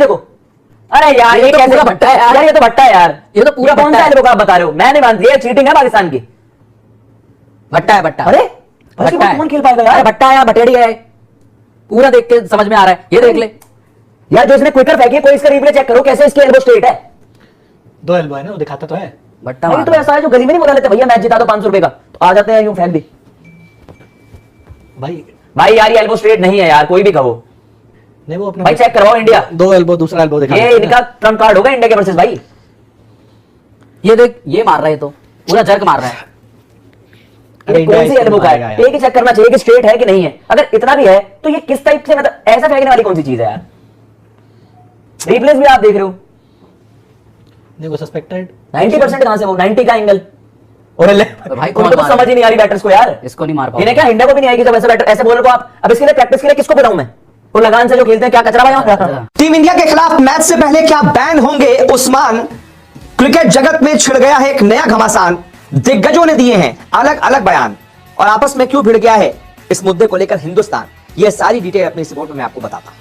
देखो, अरे यार ये तो कैसे पूरा भट्टा है यार। ये तो भट्टा है यार, ये तो पूरा कौन भट्टा सा है। एल्बो का आप बता रहे हो? मैं नहीं मानती, ये चीटिंग है पाकिस्तान की। भट्टा है, भट्टा। अरे भट्टा है। कौन खेल पाएगा यार? अरे भट्टा है यार, भटेड़ी है, पूरा देख के समझ में आ रहा है। ये देख ले यार, जो इसने क्विकर फेंकी है, कोई इसका रिप्ले चेक करो, कैसे इसकी एल्बो स्ट्रेट है। 2 एल्बो है ना, वो दिखाता तो है। भट्टा नहीं मार तो रहा है। ऐसा है जो गली में नहीं बुला लेते, भैया मैच जिता दो 500 रुपए का, तो आ जाते हैं यूं फेंक दी। भाई भाई यार ये एल्बो स्ट्रेट नहीं है यार, कोई भी कहो नहीं, वो अपने भाई, चेक करवाओ इंडिया। 2 एल्बो, दूसरा एल्बो दिखा ये देता है इनका ट्रम्प कार्ड होगा इंडिया के वर्सेस भाई। ये देख, ये मार रहा है, तो पूरा जर्क मार रहा है। अरे ये इंडिया कौन सी इसको एल्बो का मारेगा है? यार। एक ही चेक करना चाहिए कि स्ट्रेट है कि नहीं है। अगर इतना भी है तो ये किस टाइप से, मतलब ऐसा फेंकने वाली कौन सी चीज है यार? रिप्लेस भी आप देख रहे हो, नहीं वो सस्पेक्टेड 90% कहां से, वो 90 का एंगल। और तो भाई कौन उनको तो मारेगा? समझ ही नहीं आ रही बैटर्स को यार। इसको नहीं मार इन्हें पाओ। क्या, इंडिया को भी नहीं आएगी जब ऐसे बैटर, ऐसे बॉलर को आप, अब इसके लिए प्रैक्टिस के लिए किसको बुलाऊं मैं? वो लगान से जो खेलते हैं, क्या कचरा भाई। टीम इंडिया के खिलाफ मैच से पहले क्या बैन होंगे उस्मान? क्रिकेट जगत में छिड़ गया है एक नया घमासान। दिग्गजों ने दिए हैं अलग अलग बयान, और आपस में क्यों भिड़ गया है इस मुद्दे को लेकर हिंदुस्तान, ये सारी डिटेल अपनी इस रिपोर्ट में मैं आपको बताता हूं।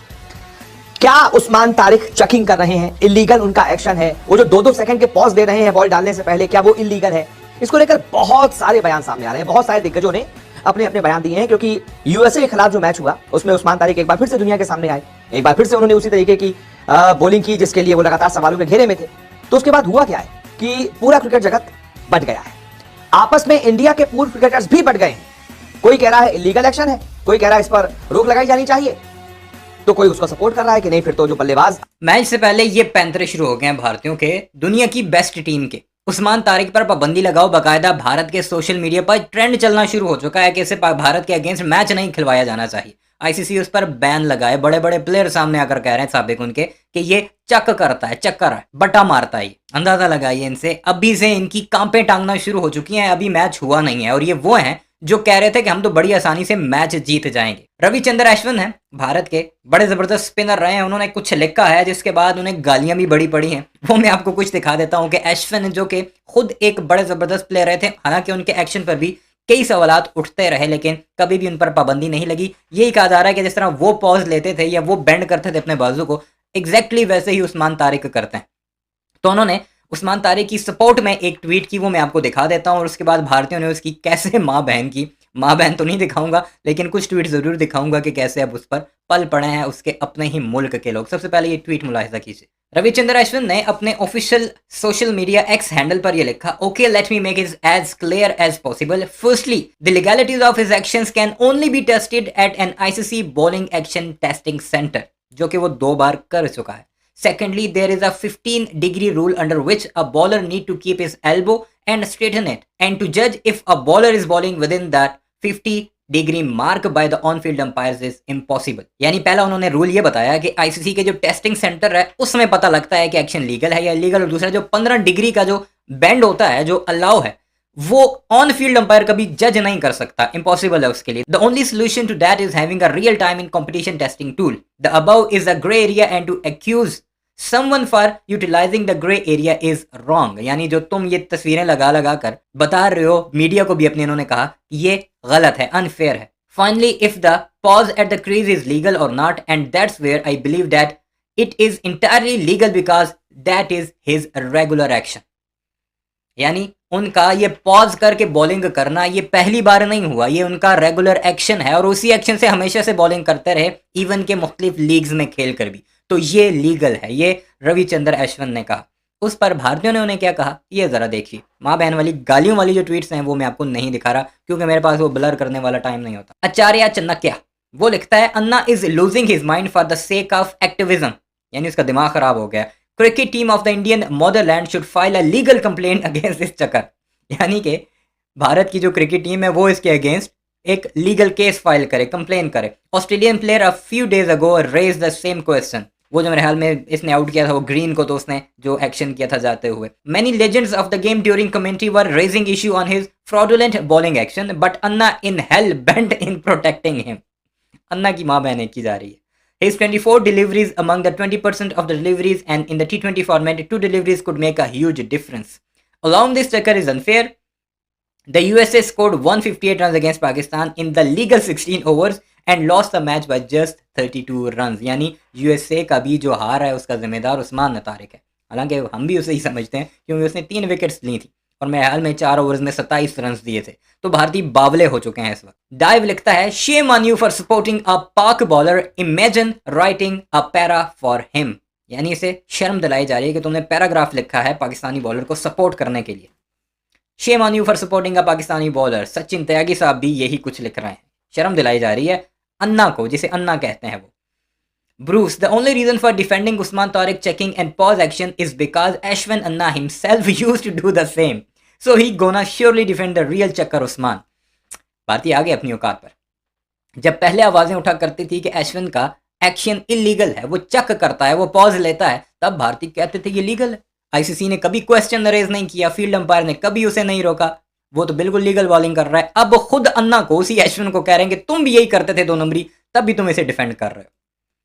क्या उस्मान तारिक चेकिंग कर रहे हैं? इलीगल उनका एक्शन है? वो जो 2-2 सेकंड के पॉज दे रहे हैं बॉल डालने से पहले, क्या वो इलीगल है? इसको लेकर बहुत सारे बयान सामने आ रहे हैं, बहुत सारे दिग्गजों ने अपने अपने बयान दिए हैं, क्योंकि यूएसए के खिलाफ जो मैच हुआ उसमें उस्मान तारिक एक बार फिर से दुनिया के सामने आए, एक बार फिर से उन्होंने उसी तरीके की बॉलिंग की जिसके लिए वो लगातार सवालों के घेरे में थे। तो उसके बाद हुआ क्या है कि पूरा क्रिकेट जगत बट गया है, आपस में इंडिया के पूर्व क्रिकेटर्स भी बट गए हैं। कोई कह रहा है इलीगल एक्शन है, कोई कह रहा है इस पर रोक लगाई जानी चाहिए, तो कोई उसको सपोर्ट कर रहा है कि नहीं फिर तो जो बल्लेबाज। मैच से पहले ये पैंतरे शुरू हो गए हैं भारतीयों के, दुनिया की बेस्ट टीम के। उस्मान तारिक पर पाबंदी लगाओ, बाकायदा भारत के सोशल मीडिया पर ट्रेंड चलना शुरू हो चुका है कि इसे भारत के अगेंस्ट मैच नहीं खिलवाया जाना चाहिए। आईसीसी उस पर बैन लगाए, बड़े बड़े प्लेयर सामने आकर कह रहे हैं साबिक उनके कि ये चक करता है, चक्कर है, बटा मारता है। अंदाजा लगाइए इनसे, अभी से इनकी कांपे टांगना शुरू हो चुकी हैं, अभी मैच हुआ नहीं है। और ये वो हैं जो कह रहे थे कि हम तो बड़ी आसानी से मैच जीत जाएंगे। रविचंद्र अश्विन हैं, भारत के बड़े जबरदस्त स्पिनर रहे हैं, उन्होंने कुछ लिखा है जिसके बाद उन्हें गालियां भी बड़ी पड़ी हैं। वो मैं आपको कुछ दिखा देता हूं कि अश्विन जो कि खुद एक बड़े जबरदस्त प्लेयर रहे थे, हालांकि उनके एक्शन पर भी कई सवालात उठते रहे, लेकिन कभी भी उन पर पाबंदी नहीं लगी। यही कहा जा रहा है कि जिस तरह वो पॉज लेते थे या वो बेंड करते थे अपने बाजू को, एग्जैक्टली वैसे ही उस्मान तारिक करते हैं। तो उन्होंने उस्मान तारिक की सपोर्ट में एक ट्वीट की, वो मैं आपको दिखा देता हूं, और उसके बाद भारतीयों ने उसकी कैसे माँ बहन की, माँ बहन तो नहीं दिखाऊंगा लेकिन कुछ ट्वीट जरूर दिखाऊंगा कि कैसे अब उस पर पल पड़े हैं उसके अपने ही मुल्क के लोग। सबसे पहले ये ट्वीट मुलाहिजा कीजिए। रविचंद्र अश्विन ने अपने official social media X handle पर ये लिखा, okay let me make it as clear as possible. Firstly the legalities of his actions can only be tested at an ICC bowling action testing centre, जो कि वो 2 बार कर चुका है। Secondly, there is a 15-degree rule under which a bowler need to keep his elbow and straighten it, and to judge if a bowler is bowling within that 50-degree mark by the on-field umpires is impossible। यानी पहला उन्होंने rule ये बताया कि ICC के जो testing centre है उसमें पता लगता है कि एक्शन लीगल है या इलीगल, और दूसरा जो 15 डिग्री का जो बेंड होता है, जो अलाउ है, वो ऑन फील्ड अंपायर कभी जज नहीं कर सकता, इम्पॉसिबल है उसके लिए। The only solution to that is having a real time in competition testing tool. The above is a grey area and to accuse someone for utilizing the gray area is wrong। यानी जो तुम ये तस्वीरें लगा लगा कर बता रहे हो, मीडिया को भी अपने इन्होंने कहा ये गलत है, अनफेयर है। Finally, if the pause at the crease is legal or not, and that's where I believe that it is entirely legal because that is his regular action। यानी उनका ये पॉज करके बॉलिंग करना ये पहली बार नहीं हुआ, ये उनका रेगुलर एक्शन है, और उसी एक्शन से हमेशा से बॉलिंग करते रहे, इवन के मुख्तलिफ लीग्स में खेल कर भी, तो ये लीगल है, ये रविचंद्र अश्विन ने कहा। उस पर भारतीयों ने उन्हें क्या कहा, ये जरा देखिए। माँ बहन वाली गालियों वाली जो ट्वीट्स हैं वो मैं आपको नहीं दिखा रहा, क्योंकि मेरे पास वो ब्लर करने वाला टाइम नहीं होता। आचार्य चन्नक्या वो लिखता है, Anna is losing his mind for the sake of activism, यानी उसका दिमाग खराब हो गया। Cricket team of the Indian motherland should file a legal complaint against this चक्कर। यानी कि भारत की जो क्रिकेट टीम है वो इसके अगेंस्ट एक लीगल केस फाइल करे, कंप्लेन करे। Australian player a few days ago raise the same question. वो जो मेरे ख्याल में इसने आउट किया था वो ग्रीन को, तो उसने जो एक्शन किया था जाते हुए। Many legends of the game during commentary were raising issue on his fraudulent bowling action, but Anna in hell bent in protecting him. Anna की माँ बहन की जा रही है। His 24 deliveries among the 20% of the deliveries, and in the T20 format, 2 deliveries could make a huge difference. Along this checker is unfair. The USA scored 158 runs against Pakistan in the legal 16 overs and lost the match by just 32 run. यानी USA का भी जो हार है उसका जिम्मेदार उस्मान तारिक है। हालांकि हम भी उसे ही समझते हैं क्योंकि उसने 3 विकेट्स ली थी और मैं हाल में 4 ओवर्स में 27 रन दिए थे। तो भारतीय बावले हो चुके हैं इस वक्त। डाइव लिखता है, shame on you for supporting a Pak bowler, imagine writing a para for him. यानी इसे शर्म दिलाई जा रही है कि तुमने पैराग्राफ लिखा है पाकिस्तानी बॉलर को सपोर्ट करने के लिए। Shame on you for supporting a Pakistani bowler. Sachin Tyagi साहब भी यही कुछ लिख रहे हैं। शर्म दिलाई जा रही है अन्ना को, जिसे अन्ना कहते हैं वो। Bruce, the only reason for defending Usman Tariq checking and pause action is because Ashwin Anna himself used to do the same. So he gonna surely defend the real checker Usman. भारतीय आगे अपनी औकात पर। जब पहले आवाजें उठा करती थी कि अश्विन का एक्शन इलीगल है, वो चेक करता है, वो पॉज लेता है, तब भारतीय कहते थे ये लीगल है। आईसीसी ने कभी क्वेश्चन रेज नहीं किया, फील्ड अंपायर ने कभी उसे नहीं रोका, वो तो बिल्कुल लीगल बॉलिंग कर रहा है। अब खुद अन्ना को, उसी अश्विन को कह रहे हैं कि तुम भी यही करते थे 2 नंबरी, तब भी तुम इसे डिफेंड कर रहे हो।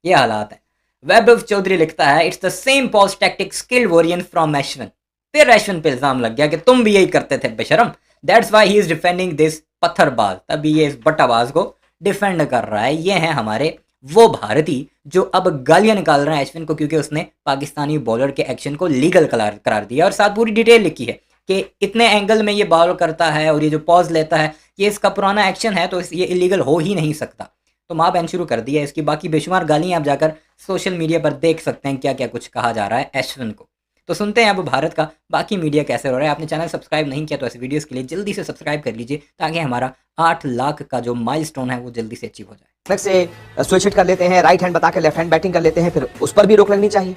ये हालात है। वैभव चौधरी लिखता है, it's the same pause tactic skilled warrior from Ashwin. फिर अश्विन पे इल्जाम लग गया कि तुम भी यही करते थे बेशरम, that's why he is defending this पत्थरबाज। तभी ये इस बट्टाबाज को डिफेंड कर रहा है। ये हैं हमारे वो भारतीय जो अब गालियां निकाल रहे हैं अश्विन को क्योंकि उसने पाकिस्तानी बॉलर के एक्शन को लीगल करार दिया और साथ पूरी डिटेल लिखी है कि इतने एंगल में ये बॉल करता है और ये जो पॉज लेता है ये इसका पुराना एक्शन है, तो ये इलीगल हो ही नहीं सकता। तो माँ बैन शुरू कर दिया इसकी। बाकी बेशुमार गालियाँ आप जाकर सोशल मीडिया पर देख सकते हैं क्या क्या कुछ कहा जा रहा है अश्विन को। तो सुनते हैं अब भारत का बाकी मीडिया कैसे हो रहा है। आपने चैनल सब्सक्राइब नहीं किया तो ऐसे वीडियोस के लिए जल्दी से सब्सक्राइब कर लीजिए ताकि हमारा 8 लाख का जो माइलस्टोन है वो जल्दी से अचीव हो जाए। से स्विच हिट कर लेते हैं, राइट हैंड बता के लेफ्ट हैंड बैटिंग कर लेते हैं, फिर उस पर भी रोक लगनी चाहिए।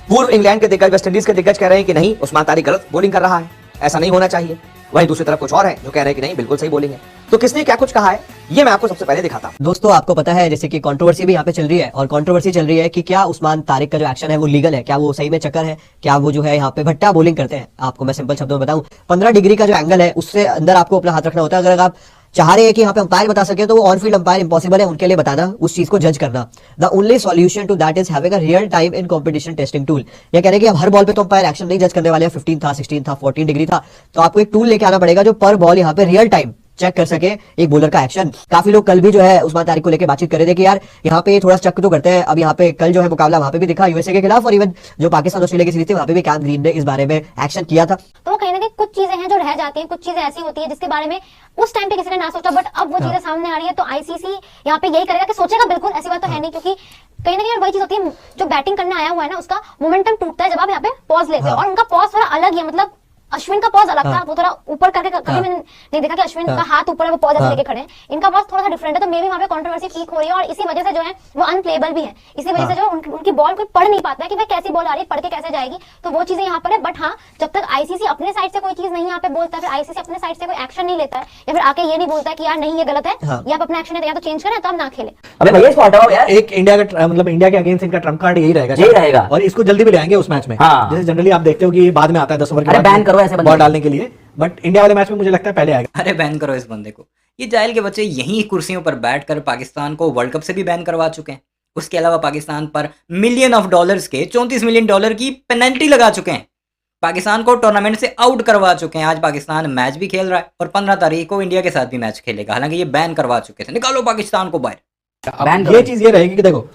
पूर्व इंग्लैंड के दिग्गज, वेस्ट इंडीज के दिग्गज कह रहे हैं कि नहीं, उस्मान तारिक गलत बॉलिंग कर रहा है, ऐसा नहीं होना चाहिए। वहीं दूसरी तरफ कुछ और है जो कह रहे हैं कि नहीं, बिल्कुल सही बॉलिंग है। तो किसने क्या कुछ कहा है ये मैं आपको सबसे पहले दिखाता हूं। दोस्तों आपको पता है जैसे कि कंट्रोवर्सी भी यहाँ पे चल रही है और कंट्रोवर्सी चल रही है कि क्या उस्मान तारिक का जो एक्शन है वो लीगल है, क्या वो सही में चक्कर है, क्या वो जो है यहाँ पे भट्टा बॉलिंग करते हैं। आपको मैं सिंपल शब्दों में बताऊं, 15 डिग्री का जो एंगल है उससे अंदर आपको अपना हाथ रखना होता है। अगर आप चाह रहे हैं कि यहाँ पे अंपायर बता सके तो वो ऑन फील्ड अंपायर इंपॉसिबल है उनके लिए बताना, उस चीज को जज करना। The only solution to that is having a real time in competition testing tool. ये कह रहे हैं कि अब हर बॉल पे तो अंपायर एक्शन नहीं जज करने वाले हैं, 15 था, 16 था, 14 डिग्री था, तो आपको एक टूल लेके आना पड़ेगा जो पर बॉल यहाँ पे रियल टाइम चेक कर सके एक बॉलर का एक्शन। काफी लोग कल भी जो है उस्मान तारिक को लेकर बातचीत कर रहे थे कि यार यहाँ पे थोड़ा चेक तो करते हैं। अब यहाँ पे कल जो है मुकाबला वहां पे भी दिखा यूएसए के खिलाफ और इवन जो पाकिस्तान ऑस्ट्रेलिया की सीरीज थी वहां पे भी कैम ग्रीन ने इस बारे में एक्शन किया था। तो कहीं ना कहीं कुछ चीजें हैं जो रह जाती हैं, कुछ चीजें ऐसी होती है जिसके बारे में उस टाइम पे किसी ने ना सोचा, बट अब वो चीजें सामने आ रही है तो आईसीसी यहाँ पे यही करेगा कि सोचेगा बिल्कुल, ऐसी बात तो है नहीं, क्योंकि कहीं ना कहीं वही चीज होती है जो बैटिंग करने आया हुआ है ना उसका मोमेंटम टूटता है जब आप यहाँ पे पॉज लेते हैं। और उनका पॉज थोड़ा अलग ही है, मतलब अश्विन का पॉज अलग था, वो थोड़ा ऊपर करके कभी मैंने नहीं देखा कि अश्विन का हाथ ऊपर है वो पॉज ऐसे लेके खड़े हैं। इनका पॉज थोड़ा सा डिफरेंट है, तो मे भी वहां पे कंट्रोवर्सी पीक हो रही है और इसी वजह से जो है वो अनप्लेबल भी है। इसी वजह से जो उनकी बॉल कोई पढ़ नहीं पाता है कि भाई कैसी बॉल आ रही है, पढ़ के कैसे जाएगी, तो वो चीजें यहाँ पर है। बट हाँ, जब तक आईसीसी अपने साइड से कोई चीज नहीं यहाँ पे बोलता है, फिर आईसीसी अपने साइड से कोई एक्शन नहीं लेता है या फिर आके ये नहीं बोलता है कि यार नहीं ये गलत है, ये आप अपना एक्शन है या तो चेंज करें तो आप ना खेले। अबे भैया इसको हटाओ यार। एक इंडिया का मतलब इंडिया के अगेंस्ट इनका ट्रम्प कार्ड यही रहेगा, यही रहेगा। और इसको जल्दी भी ले आएंगे उस मैच में। हाँ। जैसे जनरली आप देखते हो कि बाद में आता है 10 ओवर के अरे बाद बैन करो ऐसे बंदे बॉल डालने के लिए, बट इंडिया वाले मैच में मुझे लगता है पहले आएगा। अरे बैन करो इस बंदे को। ये जाहिल के बच्चे यहीं कुर्सियों पर बैठकर पाकिस्तान को वर्ल्ड कप से भी बैन करवा चुके हैं। उसके अलावा पाकिस्तान पर मिलियन ऑफ डॉलर्स के 34 मिलियन डॉलर की पेनल्टी लगा चुके हैं। पाकिस्तान को टूर्नामेंट से आउट करवा चुके हैं। आज पाकिस्तान मैच भी खेल रहा है और 15 तारीख को इंडिया के साथ भी मैच खेलेगा। हालांकि ये बैन करवा चुके थे। निकालो पाकिस्तान को बाहर। अब ये चीज ये रहेगी कि देखो,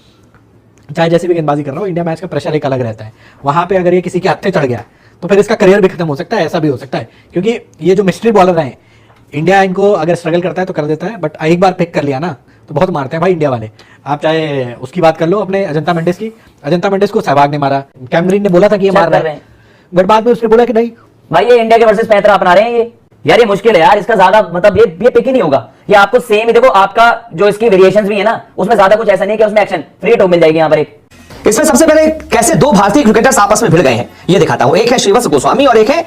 चाहे जैसे भी गेंदबाजी कर रहा हो, इंडिया मैच का प्रेशर एक अलग रहता है। वहां पे अगर ये किसी के हत्थे चढ़ गया तो फिर इसका करियर भी खत्म हो सकता है, ऐसा भी हो सकता है। क्योंकि ये जो मिस्ट्री बॉलर हैं, इंडिया इनको अगर स्ट्रगल करता है तो कर देता है, बट एक बार पिक कर लिया ना तो बहुत मारते हैं भाई इंडिया वाले। आप चाहे उसकी बात कर लो, अपने अजंता मेंडिस की, अजंता मेंडिस को सहवाग ने मारा, कैम ग्रीन ने बोला था कि ये मार रहा है, बट बाद में उसने बोला कि नहीं भाई ये इंडिया के वर्सेस पैंतरा अपना रहे हैं ये। यार ये मुश्किल है यार, इसका ज्यादा मतलब ये पिक ही नहीं होगा। ये आपको सेम ही देखो, आपका जो इसकी वेरिएशंस भी है ना उसमें ज्यादा कुछ ऐसा नहीं कि उसमें एक्शन फ्री टॉप मिल जाएगी यहाँ पर एक। इसमें सबसे पहले कैसे 2 भारतीय क्रिकेटर्स आपस में भिड़ गए हैं ये दिखाता हूं। एक है श्रीवत्स गोस्वामी और एक है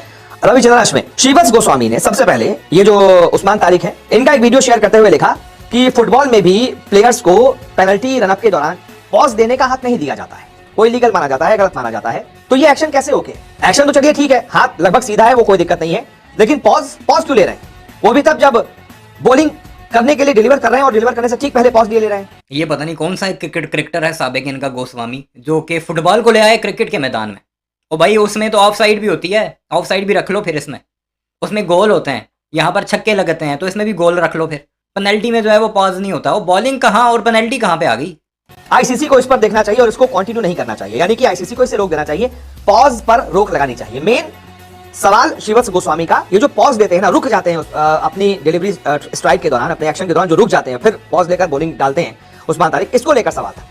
रविचंद्रन अश्विन। श्रीवत्स गोस्वामी ने सबसे पहले ये जो उस्मान तारिक है इनका एक वीडियो शेयर करते हुए लिखा कि फुटबॉल में भी प्लेयर्स को पेनल्टी रनअप के दौरान पॉज देने का हक नहीं दिया जाता है, वो इलीगल माना जाता है, गलत माना जाता है। तो ये एक्शन कैसे ओके? एक्शन तो चलिए ठीक है, हाथ लगभग सीधा है, वो कोई दिक्कत नहीं है, लेकिन पॉज क्यों ले रहे हैं? वो भी तब जब बॉलिंग करने के लिए डिलीवर कर रहे हैं और डिलीवर करने से ठीक पहले पॉज ले रहे हैं। ये पता नहीं कौन सा एक क्रिकेटर है साबिक इनका गोस्वामी जो कि फुटबॉल को ले आए क्रिकेट के मैदान में। और भाई उसमें तो ऑफ साइड भी होती है, ऑफ साइड भी रख लो फिर इसमें, उसमें गोल होते हैं, यहाँ पर छक्के लगते हैं तो इसमें भी गोल रख लो फिर। पेनल्टी में जो है वो पॉज नहीं होता, वो बॉलिंग कहाँ और पेनल्टी कहाँ पे आ गई। आईसीसी को इस पर देखना चाहिए और इसको कंटिन्यू नहीं करना चाहिए, यानी कि आईसीसी को इसे रोक देना चाहिए, पॉज पर रोक लगानी चाहिए। मेन सवाल श्रीवत्स गोस्वामी का, ये जो पॉज देते हैं ना, रुक जाते हैं अपनी डिलीवरी स्ट्राइक के दौरान, अपने एक्शन के दौरान जो रुक जाते हैं, फिर पॉज लेकर बॉलिंग डालते हैं उस्मान तारिक, इसको लेकर सवाल था।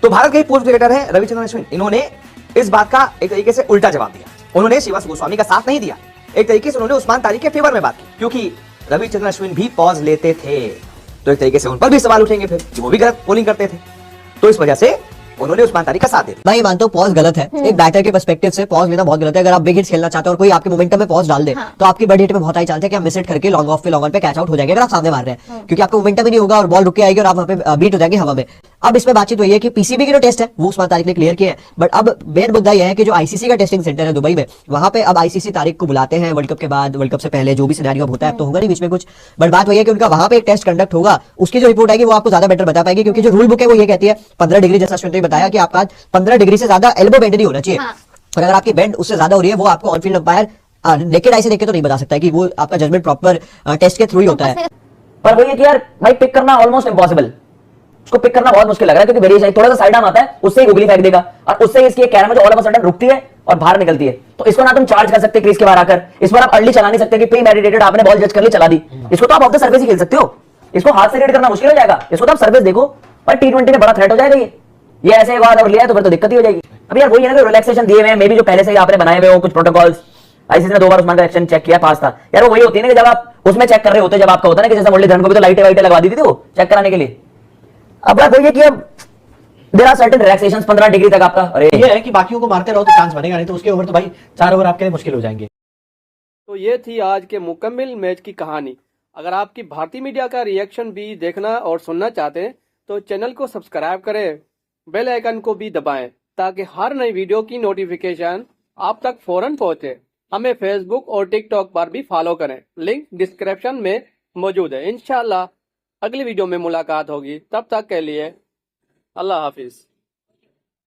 तो भारत के पूर्व क्रिकेटर हैं रविचंद्रन अश्विन, इन्होंने इस बात का एक तरीके से उल्टा जवाब दिया। उन्होंने श्रीवत्स गोस्वामी का साथ नहीं दिया, एक तरीके से उन्होंने उस्मान तारिक के फेवर में बात की, क्योंकि रविचंद्रन अश्विन भी पॉज लेते थे, तो एक तरीके से उन पर भी सवाल उठेंगे फिर कि वो भी गलत बॉलिंग करते थे, तो इस वजह से उन्होंने उस्मान तारिक का साथ दे दिया। मैं ये मानता हूँ पॉज गलत है, एक बैटर के पर्सपेक्टिव से पॉज लेना बहुत गलत है। अगर आप बिग हिट्स खेलना चाहते हो और कोई आपके मोमेंटम में पॉज डाल दे, तो आपकी बड़ी हिट में बहुत हाई चांस है कि आप मिस हिट करके लॉन्ग ऑफ पे लॉन्ग ऑन पे कैच आउट हो जाएंगे अगर आप सामने मार रहे हैं, क्योंकि आपका मोमेंटम ही नहीं होगा और बॉल रुक के आएगी और आप वहां पे बीट हो जाएंगे हवा में। अब इसमें बातचीत वही है कि पीसीबी की जो टेस्ट है वो उस्मान तारिक ने क्लियर किया है, बट अब मेन मुद्दा यह है कि जो आईसीसी का टेस्टिंग सेंटर है दुबई में, वहां पे अब आईसीसी तारिक को बुलाते हैं वर्ल्ड कप के बाद, वर्ल्ड कप से पहले जो भी सिनेरियो होता है, तो होगा नहीं बीच में कुछ, बट बात वही है कि उनका वहां पे एक टेस्ट कंडक्ट होगा, उसकी जो रिपोर्ट आएगी वो आपको ज्यादा बेटर बता पाएगी, क्योंकि जो रूल बुक है वो ये कहती है 15 डिग्री, जैसा अश्विन ने बताया कि आपका 15 डिग्री से ज्यादा एल्बो बेंड नहीं होना चाहिए, और अगर आपकी बेंड उससे ज्यादा हो रही है वो आपको on field umpire naked eye से देख के तो नहीं बता सकता है कि वो आपका जजमेंट प्रॉपर टेस्ट के थ्रू ही होता है। पर वही है कि यार भाई पिक करना ऑलमोस्ट इम्पॉसिबल, उसको पिक करना बहुत मुश्किल लग रहा है, क्योंकि वेरिएशन थोड़ा सा साइड आर्म आता है, उससे ही गुगली फेंक देगा, और उससे इसकी कैरम जो ऑल ऑफ अ सडन रुकती है और बाहर निकलती है, तो इसको ना तुम चार्ज कर सकते क्रीज के बाहर आकर, इस पर आप अर्ली चला नहीं सकते कि प्री मेडिटेटेड आपने बॉल जज कर ली चला दी, इसको तो आप ऑफ द सर्फेस ही खेल सकते हो, इसको हाथ से रेड करना मुश्किल हो जाएगा, इसको तो आप सर्फेस देखो, पर टी20 में बड़ा थ्रेट हो जाएगा ये ऐसे एक बार और लिया है तो फिर तो दिक्कत ही हो जाएगी। अब यार वही है ना, रिलैक्सेशन दिए हुए हैं, मे बी जो पहले से ही आपने बनाए हुए हो कुछ प्रोटोकॉल्स, आईसीसी ने 2 बार उस्मान का एक्शन चेक किया, पास था यार, वो वही होती है ना कि जब आप उसमें चेक कर रहे होते, जब आपका होता है ना कि जैसे मुरलीधरन को भी तो लाइटें वाइटें लगवा दी थी वो चेक कराने के लिए। अब बात वही है कि अब there are certain relaxations 15 degree तक आपका, अरे ये है कि बाकियों को मारते रहो तो चांस बनेगा, नहीं तो उसके ओवर तो भाई 4 ओवर आपके लिए मुश्किल हो जाएंगे। तो ये थी आज के मुकम्मल मैच की कहानी। अगर आपकी भारतीय मीडिया का रिएक्शन भी देखना और सुनना चाहते हैं तो चैनल को सब्सक्राइब करें, बेल आइकन को भी दबाएं, ताकि हर नई वीडियो की नोटिफिकेशन आप तक फौरन पहुंचे। हमें फेसबुक और टिकटॉक पर भी फॉलो करें, लिंक डिस्क्रिप्शन में मौजूद है। इंशाल्लाह अगली वीडियो में मुलाकात होगी, तब तक के लिए अल्लाह हाफिज।